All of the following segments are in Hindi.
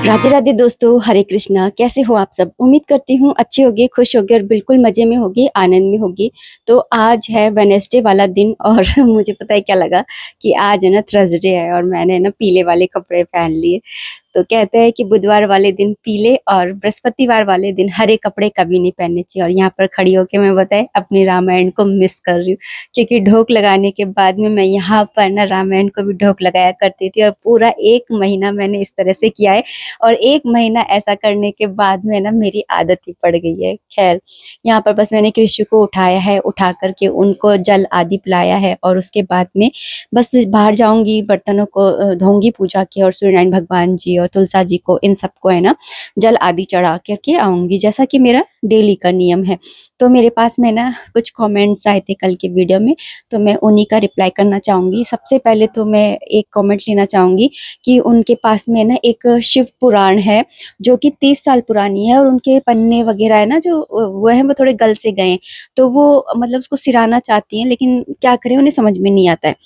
राधे राधे दोस्तों, हरे कृष्णा। कैसे हो आप सब? उम्मीद करती हूँ अच्छे होगे, खुश होगे और बिल्कुल मजे में होगी, आनंद में होगी। तो आज है वेडनेसडे वाला दिन और मुझे पता है क्या लगा कि आज है ना थर्सडे है और मैंने ना पीले वाले कपड़े पहन लिए। तो कहते हैं कि बुधवार वाले दिन पीले और बृहस्पतिवार वाले दिन हरे कपड़े कभी नहीं पहनने चाहिए। और यहाँ पर खड़ी होकर मैं बताए अपनी रामायण को मिस कर रही हूँ, क्योंकि ढोक लगाने के बाद में मैं यहाँ पर ना रामायण को भी ढोक लगाया करती थी और पूरा 1 महीना मैंने इस तरह से किया है। और 1 महीना ऐसा करने के बाद में ना मेरी आदत ही पड़ गई है। खैर, यहाँ पर बस मैंने कृषि को उठाया है, उठा करके उनको जल आदि पिलाया है और उसके बाद में बस बाहर जाऊंगी, बर्तनों को धोऊंगी पूजा के, और सूर्यनारायण भगवान जी और तुलसा जी को, इन सबको है ना जल आदि चढ़ा करके आऊंगी, जैसा कि मेरा डेली का नियम है। तो मेरे पास में ना कुछ कमेंट्स आए थे कल के वीडियो में, तो मैं उन्हीं का रिप्लाई करना चाहूंगी। सबसे पहले तो मैं एक कमेंट लेना चाहूंगी कि उनके पास में ना एक शिव पुराण है जो कि 30 साल पुरानी है, और उनके पन्ने वगैरह है ना जो वो है वो थोड़े गल से गए हैं। तो वो मतलब उसको सिराना चाहती हैं, लेकिन क्या करें, उन्हें समझ में नहीं आता है।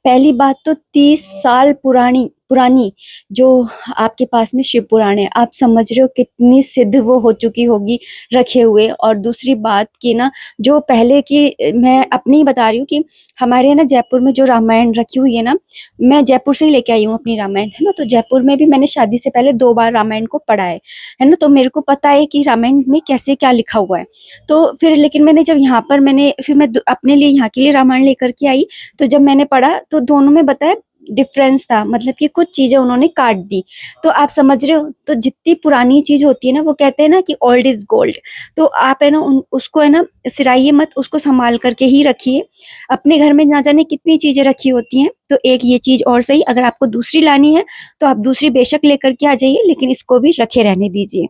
पहली बात तो 30 साल पुरानी पुरानी जो आपके पास में शिव पुराण है, आप समझ रहे हो कितनी सिद्ध वो हो चुकी होगी रखे हुए। और दूसरी बात की ना, जो पहले की मैं अपनी बता रही हूँ कि हमारे यहाँ ना जयपुर में जो रामायण रखी हुई है ना, मैं जयपुर से ही लेके आई हूँ अपनी रामायण, है ना। तो जयपुर में भी मैंने शादी से पहले 2 बार रामायण को पढ़ा है ना। तो मेरे को पता है कि रामायण में कैसे क्या लिखा हुआ है। तो फिर लेकिन मैंने जब यहाँ पर मैं अपने लिए यहाँ के लिए रामायण लेकर के आई, तो जब मैंने पढ़ा तो दोनों में बताया डिफरेंस था, मतलब कि कुछ चीजें उन्होंने काट दी। तो आप समझ रहे हो, तो जितनी पुरानी चीज होती है ना, वो कहते हैं ना कि ओल्ड इज गोल्ड। तो आप है ना उसको है ना सिराइए मत, उसको संभाल करके ही रखिए। अपने घर में ना जाने कितनी चीजें रखी होती हैं, तो एक ये चीज और सही, अगर आपको दूसरी लानी है तो आप दूसरी बेशक लेकर के आ जाइए, लेकिन इसको भी रखे रहने दीजिए।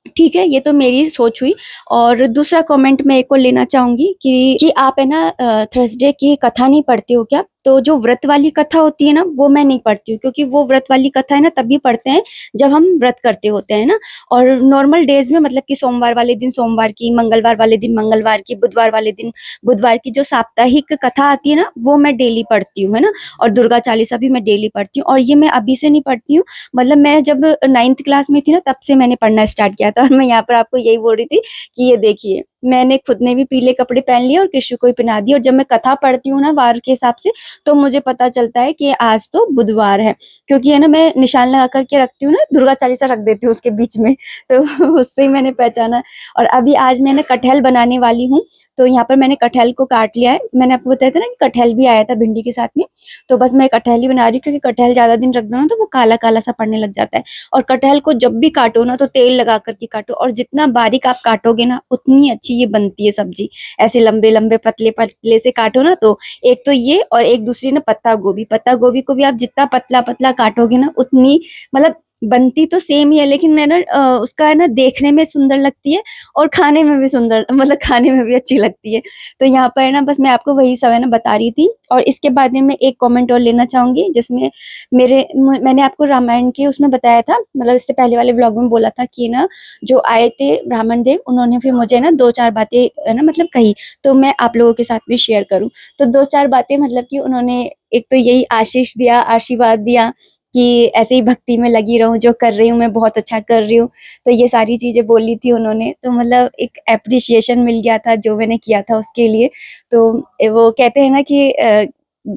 ठीक है, ये तो मेरी सोच हुई। और दूसरा कमेंट मैं एक और लेना चाहूंगी कि आप है ना थर्सडे की कथा नहीं पढ़ते हो क्या? तो जो व्रत वाली कथा होती है ना, वो मैं नहीं पढ़ती हूँ, क्योंकि वो व्रत वाली कथा है ना तभी पढ़ते हैं जब हम व्रत करते होते हैं ना। और नॉर्मल डेज में, मतलब कि सोमवार वाले दिन सोमवार की, मंगलवार वाले दिन मंगलवार की, बुधवार वाले दिन बुधवार की, जो साप्ताहिक कथा आती है ना, वो मैं डेली पढ़ती हूँ, है ना। और दुर्गा चालीसा भी मैं डेली पढ़ती हूँ, और ये मैं अभी से नहीं पढ़ती हूँ। मतलब मैं जब 9th क्लास में थी ना, तब से मैंने पढ़ना स्टार्ट किया था। और मैं यहाँ पर आपको यही बोल रही थी कि ये देखिए, मैंने खुद ने भी पीले कपड़े पहन लिए और कृषि को भी पहना दिए। और जब मैं कथा पढ़ती हूँ ना वार के हिसाब से, तो मुझे पता चलता है कि आज तो बुधवार है, क्योंकि है ना मैं निशान लगा करके रखती हूँ ना, दुर्गा चालीसा रख देती हूँ उसके बीच में। तो उससे ही मैंने पहचाना। और अभी आज मैंने कटहल बनाने वाली हूँ, तो यहाँ पर मैंने कटहल को काट लिया है। मैंने आपको बताया था ना कि कटहल भी आया था भिंडी के साथ में। तो बस मैं कटहल ही बना रही हूँ, क्योंकि कटहल ज्यादा दिन रख दो ना तो वो काला काला सा पड़ने लग जाता है। और कटहल को जब भी काटो ना, तो तेल लगा करके काटो, और जितना बारीक आप काटोगे ना, उतनी अच्छी ये बनती है सब्जी। ऐसे लंबे लंबे पतले पतले से काटो ना, तो एक तो ये, और एक दूसरी ना पत्ता गोभी को भी आप जितना पतला पतला काटोगे ना, उतनी मतलब बनती तो सेम ही है, लेकिन है ना उसका है ना देखने में सुंदर लगती है, और खाने में भी सुंदर, मतलब खाने में भी अच्छी लगती है। तो यहाँ पर है ना बस मैं आपको वही सब है ना बता रही थी। और इसके बाद में मैं एक कमेंट और लेना चाहूंगी, जिसमें मैंने आपको रामायण के उसमें बताया था, मतलब इससे पहले वाले व्लॉग में बोला था कि ना जो आए थे ब्राह्मण देव, उन्होंने फिर मुझे ना 2-4 बातें है ना मतलब कही, तो मैं आप लोगों के साथ भी शेयर करूं। तो 2-4 बातें, मतलब कि उन्होंने एक तो यही आशीष दिया, आशीर्वाद दिया कि ऐसे ही भक्ति में लगी रहूं, जो कर रही हूँ मैं बहुत अच्छा कर रही हूँ। तो ये सारी चीजें बोली थी उन्होंने, तो मतलब एक एप्रिसिएशन मिल गया था जो मैंने किया था उसके लिए। तो वो कहते हैं ना कि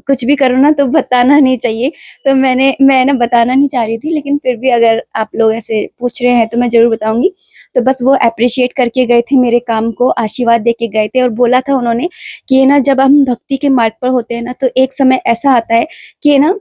कुछ भी करो ना तो बताना नहीं चाहिए। तो मैं ना बताना नहीं चाह रही थी, लेकिन फिर भी अगर आप लोग ऐसे पूछ रहे हैं तो मैं जरूर बताऊंगी। तो बस वो अप्रिशिएट करके गए थे मेरे काम को, आशीर्वाद दे के गए थे, और बोला था उन्होंने कि ना जब हम भक्ति के मार्ग पर होते हैं ना, तो एक समय ऐसा आता है कि ना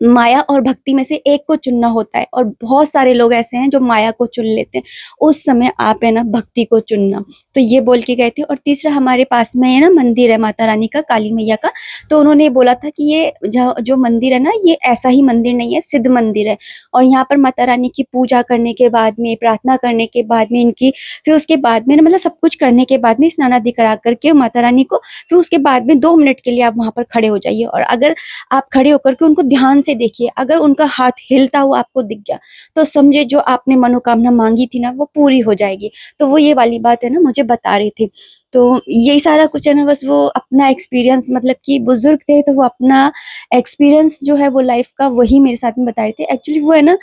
माया और भक्ति में से एक को चुनना होता है, और बहुत सारे लोग ऐसे हैं जो माया को चुन लेते हैं। उस समय आप है ना भक्ति को चुनना। तो ये बोल के गए थे। और तीसरा, हमारे पास में है ना मंदिर है माता रानी का, काली मैया का। तो उन्होंने बोला था कि ये जो मंदिर है ना, ये ऐसा ही मंदिर नहीं है, सिद्ध मंदिर है। और यहाँ पर माता रानी की पूजा करने के बाद में, प्रार्थना करने के बाद में इनकी, फिर उसके बाद में ना मतलब सब कुछ करने के बाद में स्नान आदि करा करके माता रानी को, फिर उसके बाद में 2 मिनट के लिए आप वहां पर खड़े हो जाइए। और अगर आप खड़े होकर के उनको ध्यान से देखिए, अगर उनका हाथ हिलता हुआ आपको दिख गया, तो समझे जो आपने मनोकामना माँगी थी ना, वो पूरी हो जाएगी। तो वो ये वाली बात है ना मुझे बता रहे थे। तो यही सारा कुछ है ना, बस वो अपना एक्सपीरियंस, मतलब कि बुज़ुर्ग थे तो वो अपना एक्सपीरियंस जो है वो लाइफ़ का वही मेरे साथ में बता रहे थे। एक्चुअली वो है ना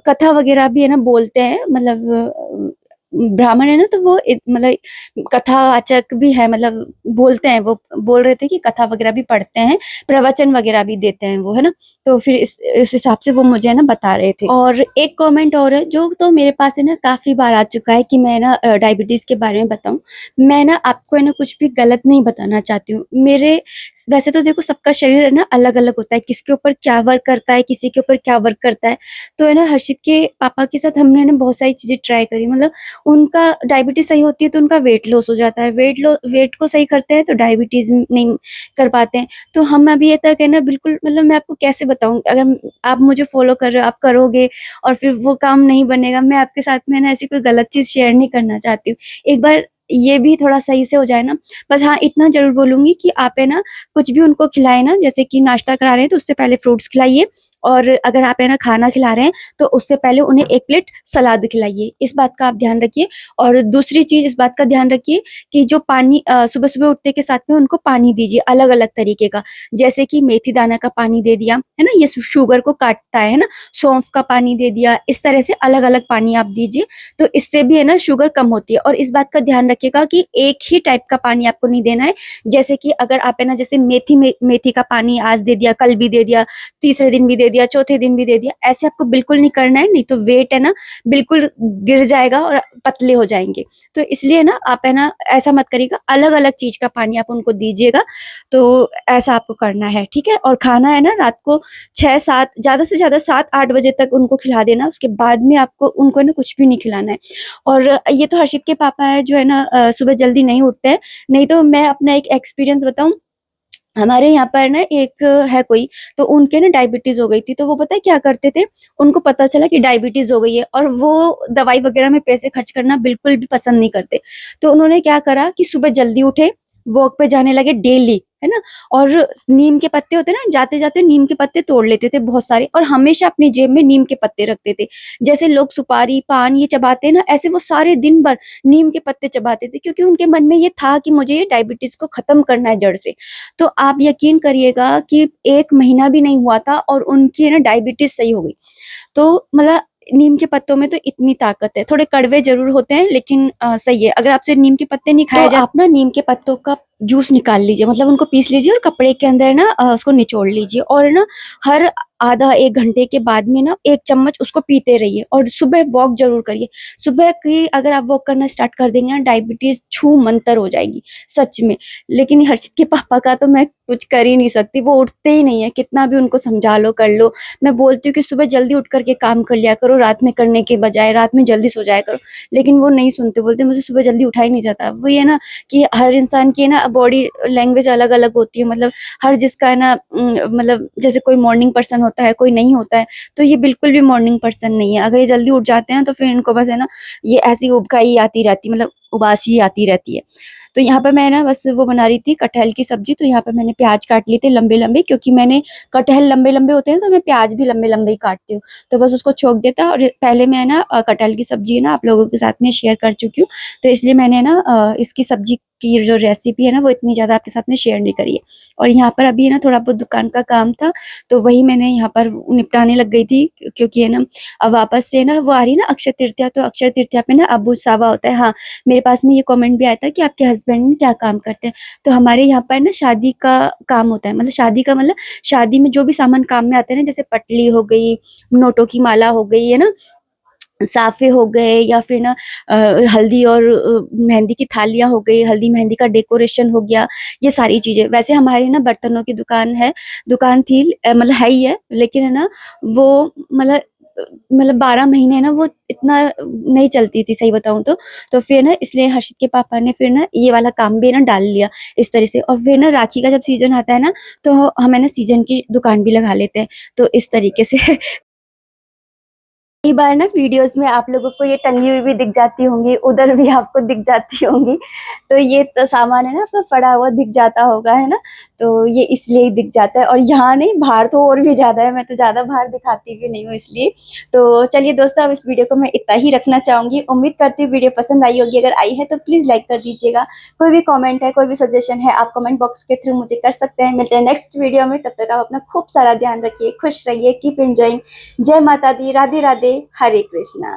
कथा वग़ैरह भी है ना बोलते हैं, मतलब ब्राह्मण है ना, तो वो मतलब कथावाचक भी है, मतलब बोलते हैं, वो बोल रहे थे कि कथा वग़ैरह भी पढ़ते हैं, प्रवचन वग़ैरह भी देते हैं वो, है ना? तो फिर इस हिसाब से वो मुझे है ना बता रहे थे। और एक कमेंट और है जो तो मेरे पास है ना काफ़ी बार आ चुका है कि मैं ना डायबिटीज़ के बारे में बताऊँ। मैं ना आपको है ना कुछ भी गलत नहीं बताना चाहती हूँ। मेरे वैसे तो देखो सबका शरीर है ना अलग-अलग होता है, किसके ऊपर क्या वर्क करता है, किसी के ऊपर क्या वर्क करता है। तो है ना हर्षित के पापा के साथ हमने ना बहुत सारी चीज़ें ट्राई करी, मतलब उनका डायबिटीज़ सही होती है तो उनका वेट लॉस हो जाता है, वेट को सही करते हैं तो डायबिटीज़ नहीं कर पाते हैं। तो हम अभी ये तक है ना बिल्कुल, मतलब मैं आपको कैसे बताऊँ, अगर आप मुझे फ़ॉलो कर रहे हो, आप करोगे और फिर वो काम नहीं बनेगा, मैं आपके साथ में ना ऐसी कोई गलत चीज़ शेयर नहीं करना चाहती हूँ। एक बार ये भी थोड़ा सही से हो जाए ना, बस हाँ, इतना ज़रूर बोलूँगी कि आप है ना कुछ भी उनको खिलाएँ ना, जैसे कि नाश्ता करा रहे हैं तो उससे पहले फ्रूट्स खिलाइए, और अगर आप है ना खाना खिला रहे हैं तो उससे पहले उन्हें 1 प्लेट सलाद खिलाइए। इस बात का आप ध्यान रखिए। और दूसरी चीज़ इस बात का ध्यान रखिए कि जो पानी सुबह-सुबह उठते के साथ में उनको पानी दीजिए अलग-अलग तरीके का। जैसे कि मेथी दाना का पानी दे दिया, है ना? ये शुगर को काटता है ना? सौंफ का पानी दे दिया, इस तरह से अलग-अलग पानी आप दीजिए, तो इससे भी है ना शुगर कम होती है। और इस बात का ध्यान रखिएगा कि एक ही टाइप का पानी आपको नहीं देना है। जैसे कि अगर आप है ना जैसे मेथी का पानी आज दे दिया, कल भी दे दिया, तीसरे दिन भी दे दिया, चौथे दिन भी दे दिया, ऐसे आपको बिल्कुल नहीं करना है, नहीं तो वेट है ना बिल्कुल गिर जाएगा और पतले हो जाएँगे। तो इसलिए ना आप है ना ऐसा मत करिएगा, अलग-अलग चीज़ का पानी आप उनको दीजिएगा, तो ऐसा आपको करना है, ठीक है? और खाना है ना रात को 6-7, ज़्यादा से ज़्यादा 7-8 बजे तक उनको खिला देना, उसके बाद में आपको उनको ना कुछ भी नहीं खिलाना है। और ये तो हर्षित के पापा हैं जो है ना सुबह जल्दी नहीं उठते हैं, नहीं तो मैं अपना एक एक्सपीरियंस बताऊँ, हमारे यहाँ पर ना एक है कोई, तो उनके ना डायबिटीज़ हो गई थी, तो वो पता है क्या करते थे? उनको पता चला कि डायबिटीज़ हो गई है और वो दवाई वग़ैरह में पैसे खर्च करना बिल्कुल भी पसंद नहीं करते। तो उन्होंने क्या करा कि सुबह जल्दी उठे, वॉक पे जाने लगे डेली, है ना? और नीम के पत्ते होते हैं ना, जाते-जाते नीम के पत्ते तोड़ लेते थे बहुत सारे, और हमेशा अपनी जेब में नीम के पत्ते रखते थे। जैसे लोग सुपारी, पान ये चबाते हैं ना, ऐसे वो सारे दिन भर नीम के पत्ते चबाते थे, क्योंकि उनके मन में ये था कि मुझे ये डायबिटीज़ को ख़त्म करना है जड़ से। तो आप यकीन करिएगा कि 1 महीना भी नहीं हुआ था और उनकी है ना डायबिटीज़ सही हो गई। तो मतलब नीम के पत्तों में तो इतनी ताकत है, थोड़े कड़वे ज़रूर होते हैं लेकिन सही है। अगर आपसे नीम के पत्ते नहीं खाए तो आप ना नीम के पत्तों का जूस निकाल लीजिए, मतलब उनको पीस लीजिए और कपड़े के अंदर ना उसको निचोड़ लीजिए, और ना हर आधा 1 घंटे के बाद में ना 1 चम्मच उसको पीते रहिए, और सुबह वॉक ज़रूर करिए। सुबह की अगर आप वॉक करना स्टार्ट कर देंगे ना, डायबिटीज़ छूमंतर हो जाएगी, सच में। लेकिन हर्षित के पापा का तो मैं कुछ कर ही नहीं सकती, वो उठते ही नहीं है, कितना भी उनको समझा लो, कर लो। मैं बोलती हूँ कि सुबह जल्दी उठ कर के काम कर लिया करो, रात में करने के बजाय रात में जल्दी सो जाया करो। लेकिन वो नहीं सुनते, बोलते मुझे सुबह जल्दी उठा ही नहीं जाता। वो ये ना कि हर इंसान की ना बॉडी लैंग्वेज अलग-अलग होती है, मतलब हर जिसका है ना मतलब जैसे कोई मॉर्निंग पर्सन होता है, कोई नहीं होता है, तो ये बिल्कुल भी मॉर्निंग पर्सन नहीं है। अगर ये जल्दी उठ जाते हैं तो फिर इनको बस है ना ये ऐसी उबकाई आती रहती है, मतलब उबासी आती रहती है। तो यहाँ पे मैं ना बस वो बना रही थी कटहल की सब्ज़ी, तो यहाँ पे मैंने प्याज़ काट लिए थे लंबे-लंबे, क्योंकि मैंने कटहल लंबे-लंबे होते हैं तो मैं प्याज़ भी लंबे-लंबे ही काटती हूँ। तो बस उसको छोक देता, और पहले मैं ना कटहल की सब्ज़ी है ना आप लोगों के साथ में शेयर कर चुकी हूँ। तो इसलिए मैंने ना इसकी सब्ज़ी की जो रेसिपी है ना वो इतनी ज़्यादा आपके साथ में शेयर नहीं करी है। और यहाँ पर अभी ना थोड़ा बहुत दुकान का काम था, तो वही मैंने यहाँ पर निपटाने लग गई थी, क्योंकि है ना अब वापस से ना वो आ रही है ना अक्षय तृतीया, तो अक्षय तृतीया पे ना अब्बू सावा होता है। हाँ, मेरे पास में ये कमेंट भी आया था कि आपके हस्बैंड क्या काम करते हैं? तो हमारे यहाँ पर ना शादी का काम होता है, मतलब शादी का मतलब शादी में जो भी सामान काम में आते हैं ना, जैसे पटली हो गई, नोटों की माला हो गई, है ना? साफ़े हो गए, या फिर ना अ, हल्दी और मेहंदी की थालियाँ हो गई, हल्दी मेहंदी का डेकोरेशन हो गया, ये सारी चीज़ें। वैसे हमारी ना बर्तनों की दुकान थी, मतलब है ही है, लेकिन है ना वो मतलब मतलब 12 महीने ना वो इतना नहीं चलती थी, सही बताऊँ तो। तो फिर ना इसलिए हर्षित के पापा ने फिर ना ये वाला काम भी ना डाल लिया इस तरह से, और फिर ना राखी का जब सीज़न आता है ना, तो हम है ना सीज़न की दुकान भी लगा लेते हैं। तो इस तरीके से कई बार ना वीडियोस में आप लोगों को ये टंगी हुई भी दिख जाती होंगी, उधर भी आपको दिख जाती होंगी। तो ये सामान है ना आपका पड़ा हुआ दिख जाता होगा, है ना? तो ये इसलिए ही दिख जाता है, और यहाँ नहीं, बाहर तो और भी ज़्यादा है, मैं तो ज़्यादा बाहर दिखाती भी नहीं हूँ इसलिए। तो चलिए दोस्तों, अब इस वीडियो को मैं इतना ही रखना चाहूँगी। उम्मीद करती हूँ वीडियो पसंद आई होगी, अगर आई है तो प्लीज़ लाइक कर दीजिएगा। कोई भी कमेंट है, कोई भी सजेशन है, आप कमेंट बॉक्स के थ्रू मुझे कर सकते हैं। मिलते हैं नेक्स्ट वीडियो में, तब तक आप अपना खूब सारा ध्यान रखिए, खुश रहिए, कीप एंजॉइंग। जय माता दी, राधे राधे, हरे कृष्णा।